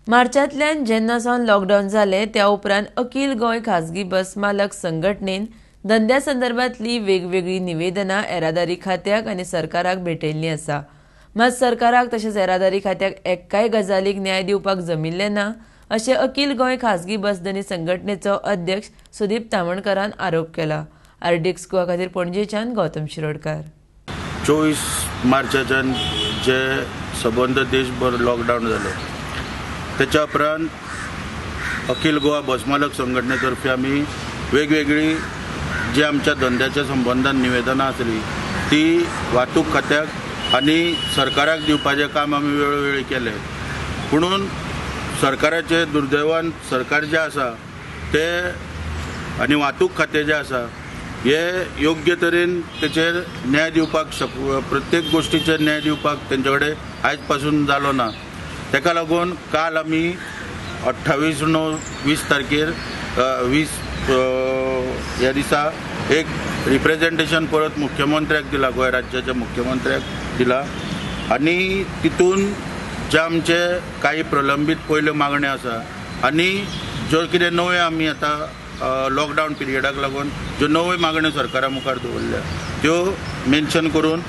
मार्चांतल्यान जेन्नासावन lockdown जाले त्या उपरांत अखिल गोंय खाजगी बस मालक संघटनेन धंद्या संदर्भातली वेगवेगळी निवेदनां येरादारी खात्याक आनी सरकाराक भेटयल्लीं आसा। मात सरकाराक तशेंच येरादारी खात्याक एक्काय गजालीक न्याय दिवपाक जमिल्लें ना अशें अखिल गोंय खाजगी बसधनी संघटनेचो अध्यक्ष सुदीप तामणकारान आरोप केला। आरडीएक्स गोवा खातीर पणजेच्यान गौतम शिरोडकार। 24 मार्चाच्यान जे सबंद देशभर लॉकडावन जाले त्याच्या उपरांत अखिल गोवा बस मालक संघटनेतर्फे आमी वेगवेगळी जी आमच्या धंद्याच्या संबंधान निवेदनां आसली ती वाहतूक खात्याक आनी सरकाराक दिवपाचें काम आमी वेळोवेळी केलें। पुणून सरकाराचे दुर्दैवान सरकार जे आसा ते आनी वाहतूक खातें जे आसा हे योग्य तरेन तेचेर न्याय दिवपाक प्रत्येक गोष्टीचेर न्याय दिवपाक तेंचे कडेन आयज पासून जालो ना। तेका लागून काल आमी 28/9/20 तारखेर 20 ह्या दिसा एक रिप्रेजेंटेशन परत मुख्यमंत्र्याक दिला, गोंय राज्याच्या मुख्यमंत्र्याक दिला आनी तितून जे आमचे काही प्रलंबीत पयल्यो मागण्यो आसा आनी ज्यो कितें नव्यो आमी आतां लॉकडावन पिरियडाक लागून ज्यो नव्यो मागण्यो सरकारा मुखार दवरल्या त्यो मेन्शन करून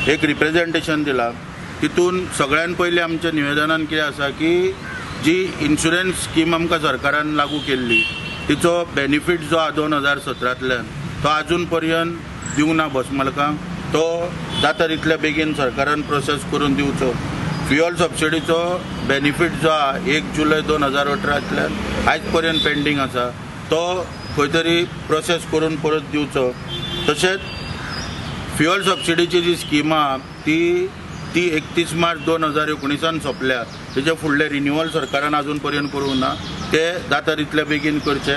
एक रिप्रेजेंटेशन दिला। तितून सगळ्यान पयलीं आमच्या निवेदनान कितें आसा की जी इन्शुरन्स स्कीम आमकां सरकारान लागू केल्ली तिचो बेनिफीट जो आहा 2017तल्यान तो आजून पर्यंत दिवंक ना बस मालकांक। तो जाता तितल्या बेगीन सरकारान प्रोसेस करून दिवचो। फ्युअल सबसिडीचो बेनिफीट जो आहा 1 जुलय 2018तल्यान आयज पर्यंत पेंडींग आसा तो खंय तरी प्रोसेस करून परत दिवचो। तशेंच फ्युअल सबसिडीची जी स्कीम आहा ती 31 मार्च 2019 सोंपल्या। तेजे फुडले रिन्युअल सरकारान आजून पर्यंत करूंक ना, ते जाता तितले बेगीन करचे।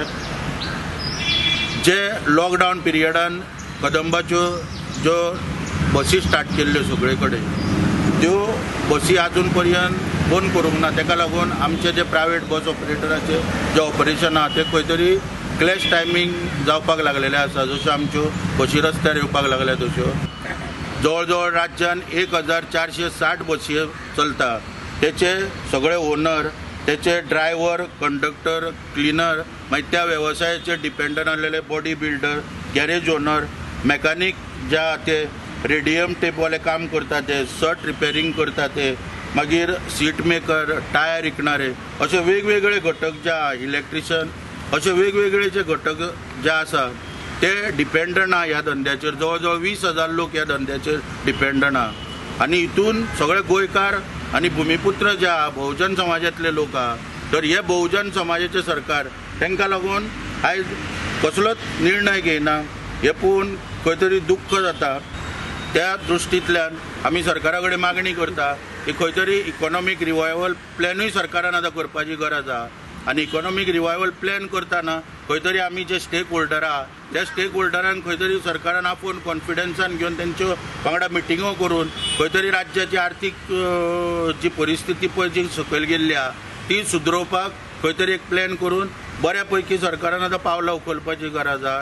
जे लॉकडावन पिरियडान कदंबाच्यो ज्यो बसी स्टार्ट केल्ल्यो सगळे कडेन त्यो बसी आजून पर्यंत बंद करूंक ना। तेका लागून आमचे जे प्रायवेट बस ऑपरेटराचे जे ऑपरेशन आहा ते खंय तरी क्लॅश टायमींग जावपाक लागलेले आसा। जश्यो आमच्यो बसी रस्त्यार येवपाक लागल्या तश्यो जवळ जवळ राज्यान 1460 बसी चलता। तेचे सगळे ओनर, तेचे ड्रायव्हर, कंडक्टर, क्लिनर, मागीर त्या वेवसायाचेर डिपेंडंट आसलेले body builder, garage owner, mechanic जे आहा ते रेडियम टेपवाले काम करता ते, सर्ट रिपेरिंग करता ते, मागीर सीट मेकर, टायर विकणारे, अशे वेगवेगळे घटक जे आहा, इलेक्ट्रिशियन, अशे वेगवेगळे जे घटक जे आसा ते डिपेंडंट आहा ह्या धंद्याचेर। जवळ जवळ 20,000 लोक ह्या धंद्याचेर डिपेंडंट आहा आनी हितून सगळे गोंयकार आनी भुमिपुत्र जे आहा बहुजन समाजातले लोक आहा। तर हे बहुजन समाजाचे सरकार तांकां लागून आयज कसलोच निर्णय घेयना हे पळोवन खंय तरी दुख्ख जाता। त्या दृश्टींतल्यान आमी सरकारा कडेन मागणी करता की खंय तरी इकॉनॉमीक रिवायवल प्लॅनूय सरकारान आतां करपाची गरज आहा आनी इकॉनॉमीक रिवायवल प्लॅन करतना खंय तरी आमी जे स्टेक होल्डर आहा त्या स्टेक होल्डरांक खंय तरी सरकारान आपोवन कॉन्फिडन्सान घेवन तेंच्यो वांगडा मिटिंगो करून खंय तरी राज्याची आर्थीक जी परिस्थिती पळय जी सकयल गेल्ली आहा ती सुदरोवपाक खंय तरी एक प्लॅन करून बऱ्या पैकी सरकारान आतां पावलां उखलपाची गरज आहा।